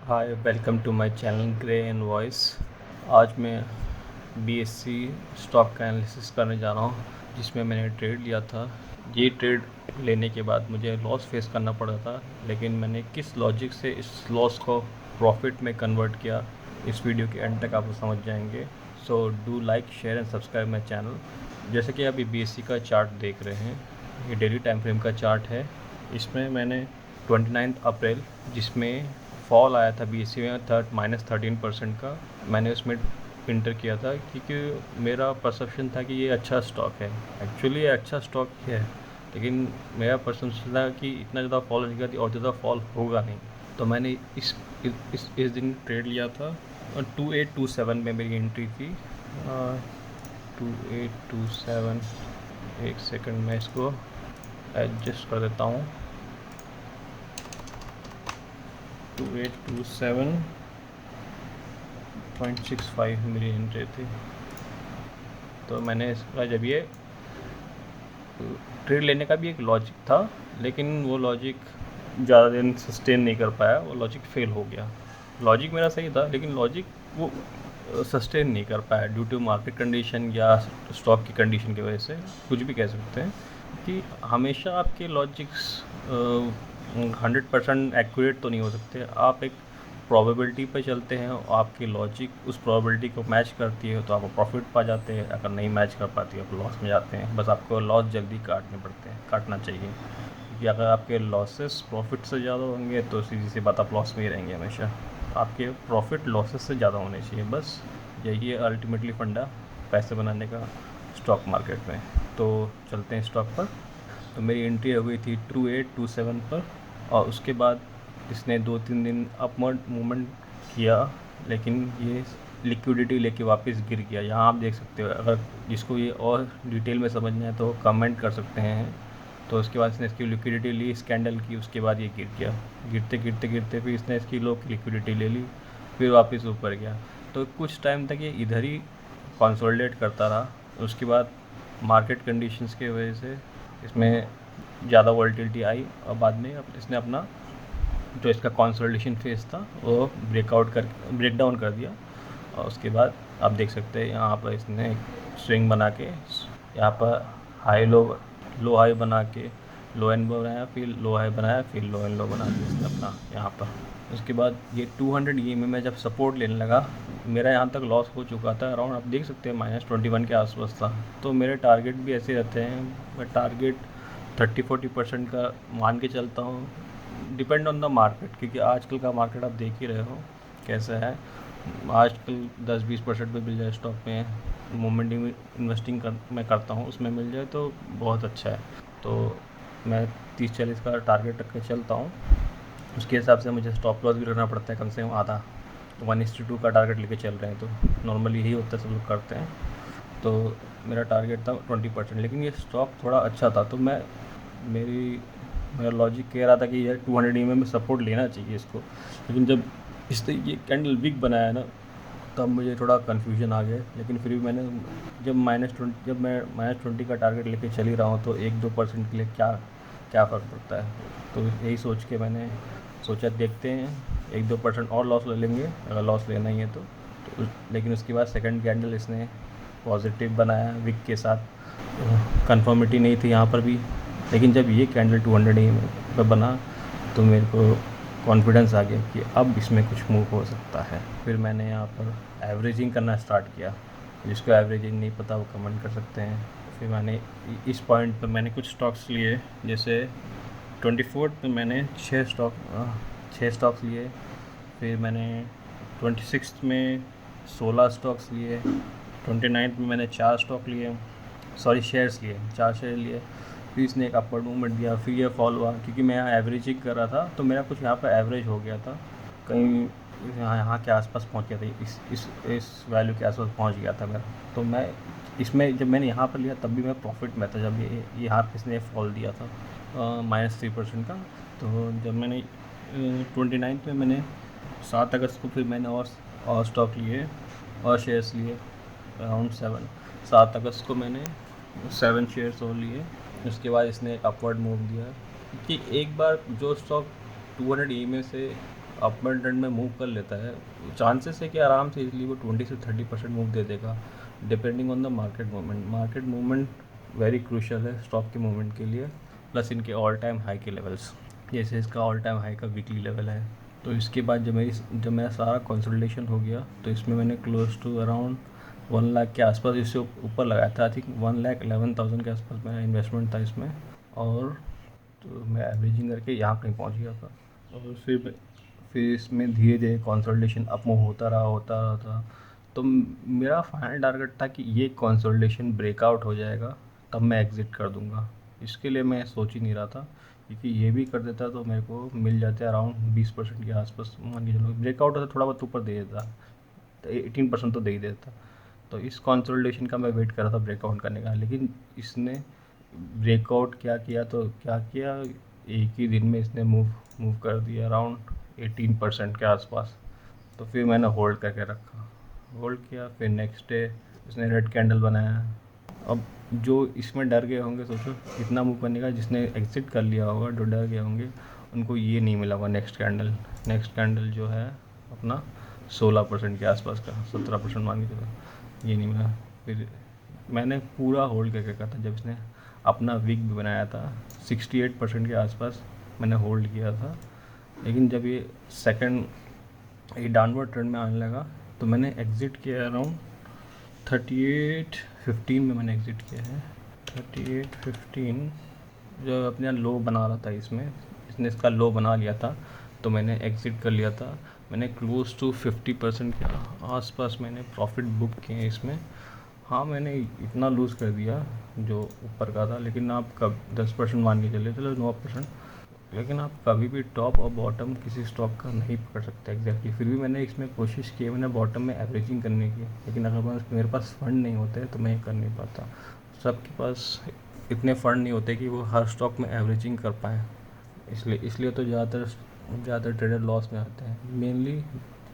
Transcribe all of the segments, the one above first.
Hi, welcome to my channel Grey and Voice. आज मैं BSc stock का analysis करने जा रहा हूँ, जिसमें मैंने ट्रेड लिया था। ये ट्रेड लेने के बाद मुझे लॉस फेस करना पड़ा था, लेकिन मैंने किस लॉजिक से इस लॉस को प्रॉफिट में कन्वर्ट किया, इस वीडियो के एंड तक आप समझ जाएंगे। So do like, share and subscribe my channel. जैसे कि अभी बीएससी का चार्ट देख रहे हैं, ये डेली टाइम फ्रेम का चार्ट है। इसमें मैंने 29 अप्रैल, जिसमें फॉल आया था बीएससी में -13% का, मैंने उसमें इंटर किया था, क्योंकि मेरा परसेप्शन था कि ये अच्छा स्टॉक है। एक्चुअली ये अच्छा स्टॉक है, लेकिन मेरा परसेप्शन था कि इतना ज़्यादा फॉल नहीं करती और ज़्यादा फॉल होगा नहीं। तो मैंने इस दिन ट्रेड लिया था और 2827 में मेरी एंट्री थी। 2827, एक सेकंड मैं इसको एडजस्ट कर देता हूँ। 2827.65 मेरी एंट्री थी। तो मैंने इसका जब ये ट्रेड लेने का भी एक लॉजिक था, लेकिन वो लॉजिक ज़्यादा दिन सस्टेन नहीं कर पाया, वो लॉजिक फेल हो गया। लॉजिक मेरा सही था, लेकिन लॉजिक वो सस्टेन नहीं कर पाया ड्यू टू मार्केट कंडीशन या स्टॉक की कंडीशन की वजह से, कुछ भी कह सकते हैं। कि हमेशा आपके लॉजिक्स 100% एक्यूरेट तो नहीं हो सकते। आप एक प्रोबेबिलिटी पे चलते हैं, आपकी लॉजिक उस प्रोबेबिलिटी को मैच करती है तो आप प्रॉफिट पा जाते हैं, अगर नहीं मैच कर पाती है आप लॉस में जाते हैं। बस आपको लॉस जल्दी काटना चाहिए, क्योंकि अगर आपके लॉसेस प्रॉफिट से ज़्यादा होंगे तो सीधी सी बात, आप लॉस में ही रहेंगे हमेशा। आपके प्रॉफिट लॉसेस से ज़्यादा होने चाहिए, बस यही है अल्टीमेटली फंडा पैसे बनाने का स्टॉक मार्केट में। तो चलते हैं स्टॉक पर। तो मेरी एंट्री हो गई थी 2827 पर, और उसके बाद इसने 2-3 दिन अपवर्ड मूवमेंट किया, लेकिन ये लिक्विडिटी लेके वापस गिर गया। यहाँ आप देख सकते हो, अगर जिसको ये और डिटेल में समझना है तो कमेंट कर सकते हैं। तो उसके बाद इसने इसकी लिक्विडिटी ली, स्कैंडल की, उसके बाद ये गिर गया। गिरते गिरते गिरते फिर इसने इसकी लो की लिक्विडिटी ले ली, फिर वापस ऊपर गया। तो कुछ टाइम तक ये इधर ही कंसोलिडेट करता रहा। उसके बाद मार्केट कंडीशंस की वजह से इसमें ज़्यादा वॉलीटिलिटी आई, और बाद में इसने अपना जो इसका कंसोलिडेशन फेज़ था वो ब्रेक डाउन कर दिया। और उसके बाद आप देख सकते हैं यहाँ पर इसने स्विंग बना के, यहाँ पर लो हाई बना के लो एंड बनाया, फिर लो हाई बनाया, फिर लो एंड लो बना दिया इसने अपना यहाँ पर। उसके बाद ये 200 EMA में जब सपोर्ट लेने लगा, मेरा यहाँ तक लॉस हो चुका था अराउंड, आप देख सकते हैं -21 के आसपास था। तो मेरे टारगेट भी ऐसे रहते हैं, मैं टारगेट 30-40% का मान के चलता हूँ, डिपेंड ऑन द मार्केट, क्योंकि आजकल का मार्केट आप देख ही रहे हो कैसा है। आजकल 10-20% पे मिल जाए स्टॉक में, मोमेंट इन्वेस्टिंग मैं करता हूँ, उसमें मिल जाए तो बहुत अच्छा है। तो मैं 30-40 का टारगेट रख के चलता हूँ। उसके हिसाब से मुझे स्टॉप लॉस भी रखना पड़ता है, कम से कम आधा। 1:2 का टारगेट लेके चल रहे हैं, तो नॉर्मली यही होता है, सब लोग करते हैं। तो मेरा टारगेट था 20%, लेकिन ये स्टॉक थोड़ा अच्छा था, तो मेरा लॉजिक कह रहा था कि यार 200 EMA में सपोर्ट लेना चाहिए इसको। लेकिन जब इसने ये कैंडल वीक बनाया ना, तब मुझे थोड़ा कन्फ्यूजन आ गया। लेकिन फिर भी मैंने, जब मैं -20 का टारगेट लेके चल ही रहा हूँ, तो 1-2% के लिए क्या क्या फ़र्क पड़ता है। तो यही सोच के मैंने सोचा देखते हैं, 1-2% और लॉस ले लेंगे अगर लॉस लेना ही है तो लेकिन उसके बाद सेकंड कैंडल इसने पॉजिटिव बनाया विक के साथ। कंफर्मिटी नहीं थी यहाँ पर भी, लेकिन जब ये कैंडल 200 EMA पर बना तो मेरे को कॉन्फिडेंस आ गया कि अब इसमें कुछ मूव हो सकता है। फिर मैंने यहाँ पर एवरेजिंग करना स्टार्ट किया। जिसको एवरेजिंग नहीं पता वो कमेंट कर सकते हैं। फिर मैंने इस पॉइंट पर मैंने कुछ स्टॉक्स लिए, जैसे 24 पे मैंने 6 स्टॉक्स लिए। फिर मैंने 26 में 16 स्टॉक्स लिए। 29 में मैंने 4 स्टॉक लिए, सॉरी शेयर्स लिए, 4 शेयर लिए। फिर इसने एक अपवर्ड मूवमेंट दिया, फिर ये फॉल हुआ, क्योंकि मैं यहाँ एवरेजिंग कर रहा था, तो मेरा कुछ यहाँ पर एवरेज हो गया था, कहीं यहाँ के आसपास पहुँच गया था, इस वैल्यू के आसपास पहुँच गया था मेरा। तो मैं इसमें जब मैंने यहाँ पर लिया तब भी मैं प्रॉफिट में था, जब ये यहाँ पे इसने फॉल दिया था -3% का। तो जब मैंने 29 में मैंने 7 अगस्त को फिर मैंने और स्टॉक लिए और शेयर्स लिए, अराउंड 7 अगस्त को मैंने 7 शेयर्स और लिए। उसके बाद इसने एक अपवर्ड मूव दिया, कि एक बार जो स्टॉक 200 EMA से अप एंड ट्रेंड में मूव कर लेता है, चांसेस है कि आराम से इजीली वो 20 से 30% मूव दे देगा, depending on the market movement. Market movement very crucial है स्टॉक के मूवमेंट के लिए, प्लस इनके ऑल टाइम हाई के लेवल्स, जैसे इसका ऑल टाइम हाई का वीकली लेवल है। तो इसके बाद जब मेरा सारा कंसोलिडेशन हो गया, तो इसमें मैंने क्लोज टू अराउंड 1 लाख के आसपास इससे ऊपर लगाया था। आई थिंक 1,11,000 के आसपास मेरा इन्वेस्टमेंट था इसमें, और तो मैं एवरेजिंग करके यहाँ कहीं पहुँच गया था। और फिर इसमें धीरे धीरे कंसोलिडेशन अप मूव होता रहा था। तो मेरा फाइनल टारगेट था कि ये कंसोलिडेशन ब्रेकआउट हो जाएगा तब मैं एग्ज़िट कर दूंगा। इसके लिए मैं सोच ही नहीं रहा था, क्योंकि ये भी कर देता तो मेरे को मिल जाते अराउंड 20% के आसपास, मान के चलो ब्रेकआउट होता थोड़ा बहुत ऊपर दे देता, तो 18% तो दे ही देता। तो इस कंसोलिडेशन का मैं वेट कर रहा था ब्रेकआउट करने का, लेकिन इसने ब्रेकआउट क्या किया, एक ही दिन में इसने मूव कर दिया अराउंड 18% के आसपास। तो फिर मैंने होल्ड करके रखा, होल्ड किया। फिर नेक्स्ट डे इसने रेड कैंडल बनाया। अब जो इसमें डर गए होंगे, सोचो इतना मूव करने का, जिसने एग्जिट कर लिया होगा, जो डर गए होंगे उनको ये नहीं मिला होगा नेक्स्ट कैंडल जो है अपना 16% के आसपास का, 17% मान के चलो, ये नहीं मिला। फिर मैंने पूरा होल्ड करके रखा था। जब इसने अपना वीक भी बनाया था 68% के आसपास मैंने होल्ड किया था, लेकिन जब ये डाउनवर्ड ट्रेंड में आने लगा तो मैंने एग्ज़िट किया अराउंड 38.15 में मैंने एग्ज़िट किया है। 38.15 जो अपना लो बना रहा था, इसने इसका लो बना लिया था, तो मैंने एग्ज़िट कर लिया था। मैंने क्लोज टू 50% के आसपास मैंने प्रॉफिट बुक किए इसमें। हाँ, मैंने इतना लूज़ कर दिया जो ऊपर का था, लेकिन आप कब 10% मान के चलो 9%, लेकिन आप कभी भी टॉप और बॉटम किसी स्टॉक का नहीं पकड़ सकते एग्जैक्टली। फिर भी मैंने इसमें कोशिश की, मैंने बॉटम में एवरेजिंग करने की, लेकिन अगर मेरे पास फ़ंड नहीं होते तो मैं ये कर नहीं पाता। सबके पास इतने फ़ंड नहीं होते कि वो हर स्टॉक में एवरेजिंग कर पाएँ, इसलिए तो ज़्यादातर ट्रेडर लॉस में आते हैं। मेनली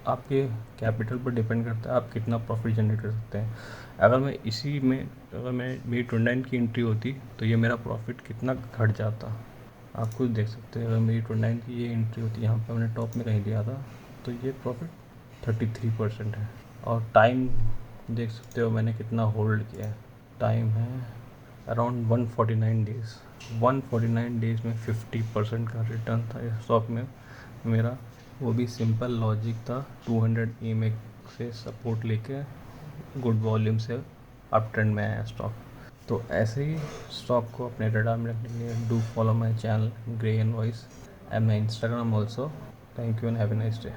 आपके कैपिटल पर डिपेंड करता है आप कितना प्रॉफिट जनरेट कर सकते हैं। अगर मेरी 29 की एंट्री होती तो ये मेरा प्रॉफिट कितना घट जाता, आप खुद देख सकते हैं। अगर मेरी 29 की ये एंट्री होती, यहाँ पर मैंने टॉप में कहीं लिया था, तो ये प्रॉफिट 33% है। और टाइम देख सकते हो मैंने कितना होल्ड किया है, टाइम है अराउंड 149 डेज़। 149 डेज़ में 50% का रिटर्न था इस स्टॉक में मेरा। वो भी सिंपल लॉजिक था, 200 EMA से सपोर्ट लेके गुड वॉल्यूम से अप ट्रेंड में आया स्टॉक। तो ऐसे ही स्टॉक को अपने रडार में रखने के लिए do follow my channel Grey and voice and my Instagram also. Thank you and have a nice day.